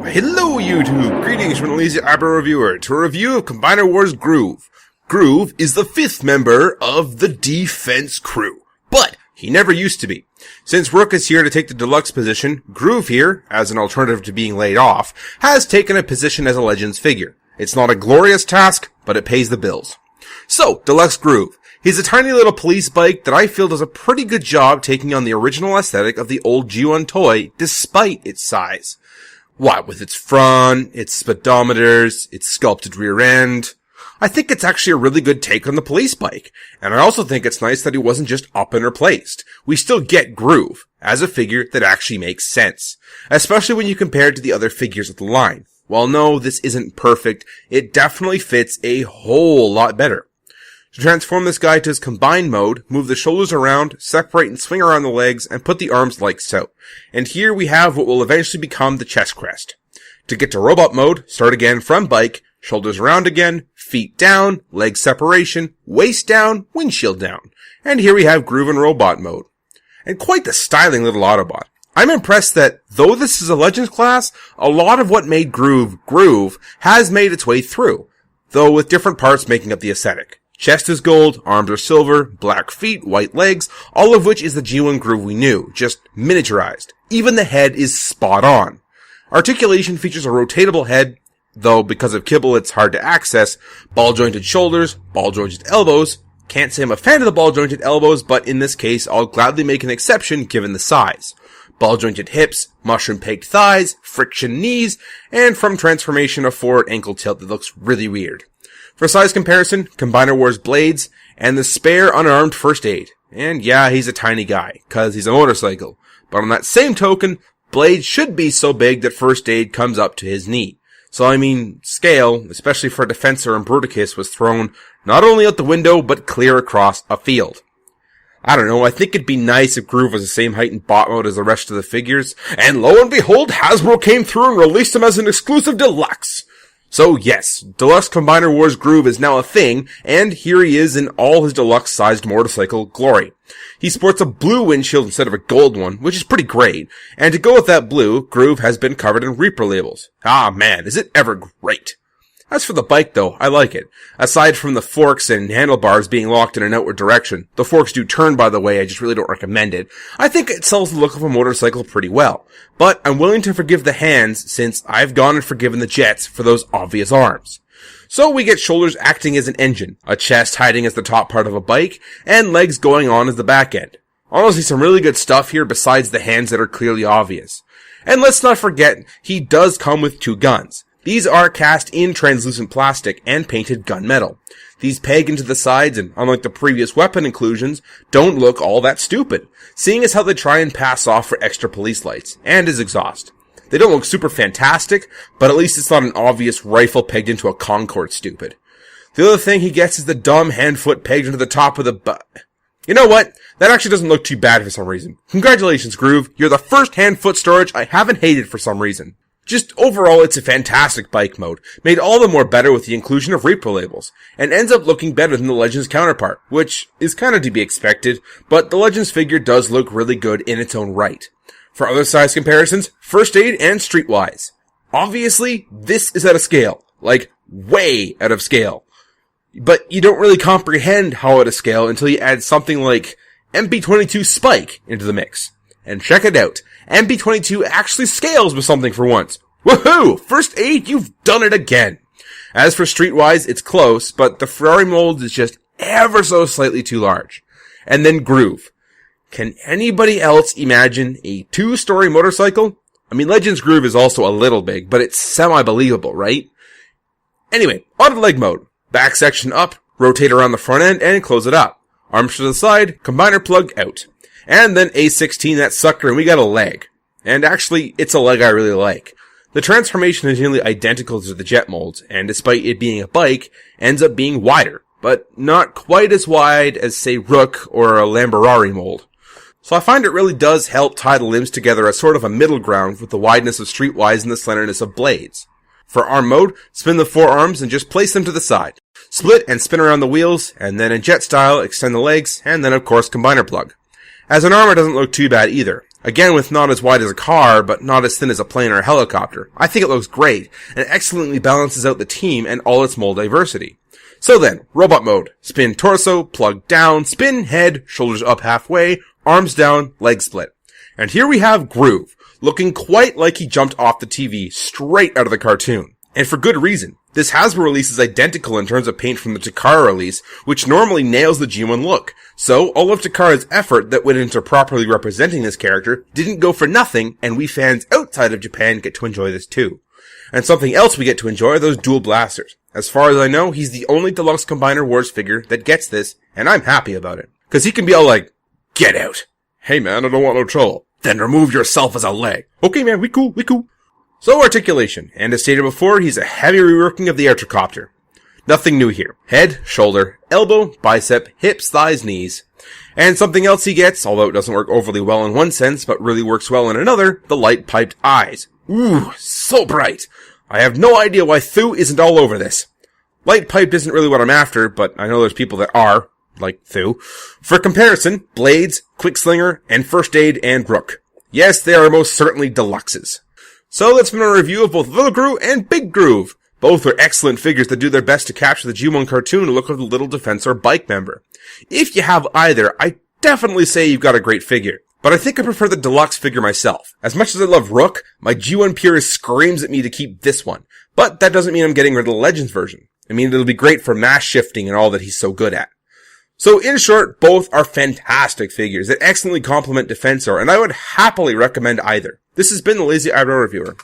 Hello YouTube! Greetings from the LazyEyebrowReviewer to a review of Combiner Wars Groove. Groove is the 5th member of the Defense crew, but he never used to be. Since Rook is here to take the Deluxe position, Groove here, as an alternative to being laid off, has taken a position as a Legends figure. It's not a glorious task, but it pays the bills. So, Deluxe Groove. He's a tiny little police bike that I feel does a pretty good job taking on the original aesthetic of the old G1 toy, despite its size. What with its front, its speedometers, its sculpted rear end. I think it's actually a really good take on the police bike. And I also think it's nice that he wasn't just up and replaced. We still get Groove as a figure that actually makes sense. Especially when you compare it to the other figures of the line. While no, this isn't perfect, it definitely fits a whole lot better. To transform this guy to his combined mode, move the shoulders around, separate and swing around the legs, and put the arms like so. And here we have what will eventually become the chest crest. To get to robot mode, start again from bike, shoulders around again, feet down, leg separation, waist down, windshield down. And here we have Groove in robot mode. And quite the styling little Autobot. I'm impressed that, though this is a Legends class, a lot of what made Groove has made its way through, though with different parts making up the aesthetic. Chest is gold, arms are silver, black feet, white legs, all of which is the G1 Groove we knew, just miniaturized. Even the head is spot on. Articulation features a rotatable head, though because of kibble it's hard to access, ball-jointed shoulders, ball-jointed elbows. Can't say I'm a fan of the ball-jointed elbows, but in this case I'll gladly make an exception given the size. Ball-jointed hips, mushroom-pegged thighs, friction knees, and from transformation a forward ankle tilt that looks really weird. For size comparison, Combiner Wars blades, and the spare unarmed first aid. And yeah, he's a tiny guy, cause he's a motorcycle. But on that same token, blade should be so big that first aid comes up to his knee. So I mean, scale, especially for Defensor and Bruticus, was thrown not only out the window, but clear across a field. I don't know, I think it'd be nice if Groove was the same height in bot mode as the rest of the figures. And lo and behold, Hasbro came through and released him as an exclusive Deluxe. So yes, Deluxe Combiner Wars Groove is now a thing, and here he is in all his deluxe-sized motorcycle glory. He sports a blue windshield instead of a gold one, which is pretty great, and to go with that blue, Groove has been covered in Reaper labels. Ah man, is it ever great. As for the bike though, I like it. Aside from the forks and handlebars being locked in an outward direction, the forks do turn by the way, I just really don't recommend it, I think it sells the look of a motorcycle pretty well. But I'm willing to forgive the hands since I've gone and forgiven the jets for those obvious arms. So we get shoulders acting as an engine, a chest hiding as the top part of a bike, and legs going on as the back end. Honestly, some really good stuff here besides the hands that are clearly obvious. And let's not forget, he does come with 2 guns. These are cast in translucent plastic and painted gunmetal. These peg into the sides and, unlike the previous weapon inclusions, don't look all that stupid, seeing as how they try and pass off for extra police lights, and his exhaust. They don't look super fantastic, but at least it's not an obvious rifle pegged into a Concorde stupid. The other thing he gets is the dumb hand-foot pegged into the top of the You know what? That actually doesn't look too bad for some reason. Congratulations, Groove. You're the first hand-foot storage I haven't hated for some reason. Just overall, it's a fantastic bike mode, made all the more better with the inclusion of Reaper labels, and ends up looking better than the Legends counterpart, which is kind of to be expected, but the Legends figure does look really good in its own right. For other size comparisons, First Aid and Streetwise. Obviously, this is out of scale. Like, way out of scale. But you don't really comprehend how out of scale until you add something like MP22 Spike into the mix. And check it out. MP22 actually scales with something for once. Woohoo! First Aid, you've done it again! As for Streetwise, it's close, but the Ferrari mold is just ever so slightly too large. And then Groove. Can anybody else imagine a 2-story motorcycle? I mean, Legends Groove is also a little big, but it's semi-believable, right? Anyway, on to leg mode. Back section up, rotate around the front end, and close it up. Arms to the side, combiner plug out. And then A16 that sucker and we got a leg. And actually, it's a leg I really like. The transformation is nearly identical to the jet molds, and despite it being a bike, ends up being wider, but not quite as wide as, say, Rook or a Lamborghini mold. So I find it really does help tie the limbs together as sort of a middle ground with the wideness of Streetwise and the slenderness of blades. For arm mode, spin the 4 arms and just place them to the side. Split and spin around the wheels, and then in jet style, extend the legs, and then of course combiner plug. As an armor, it doesn't look too bad either. Again, with not as wide as a car, but not as thin as a plane or a helicopter. I think it looks great, and excellently balances out the team and all its mold diversity. So then, robot mode. Spin torso, plug down, spin head, shoulders up halfway, arms down, leg split. And here we have Groove, looking quite like he jumped off the TV straight out of the cartoon. And for good reason. This Hasbro release is identical in terms of paint from the Takara release, which normally nails the G1 look. So, all of Takara's effort that went into properly representing this character didn't go for nothing, and we fans outside of Japan get to enjoy this too. And something else we get to enjoy are those dual blasters. As far as I know, he's the only Deluxe Combiner Wars figure that gets this, and I'm happy about it. Cause he can be all like, get out. Hey man, I don't want no trouble. Then remove yourself as a leg. Okay man, we cool. So articulation, and as stated before, he's a heavy reworking of the Airtricopter. Nothing new here. Head, shoulder, elbow, bicep, hips, thighs, knees. And something else he gets, although it doesn't work overly well in one sense, but really works well in another, the light piped eyes. Ooh, so bright. I have no idea why Thu isn't all over this. Light piped isn't really what I'm after, but I know there's people that are, like Thu. For comparison, Blades, Quickslinger, and First Aid and Rook. Yes, they are most certainly deluxes. So that's been a review of both Little Groove and Big Groove. Both are excellent figures that do their best to capture the G1 cartoon look of the little Defensor bike member. If you have either, I definitely say you've got a great figure. But I think I prefer the deluxe figure myself. As much as I love Rook, my G1 purist screams at me to keep this one. But that doesn't mean I'm getting rid of the Legends version. I mean, it'll be great for mass shifting and all that he's so good at. So in short, both are fantastic figures that excellently complement Defensor, and I would happily recommend either. This has been the Lazy Eyebrow Reviewer.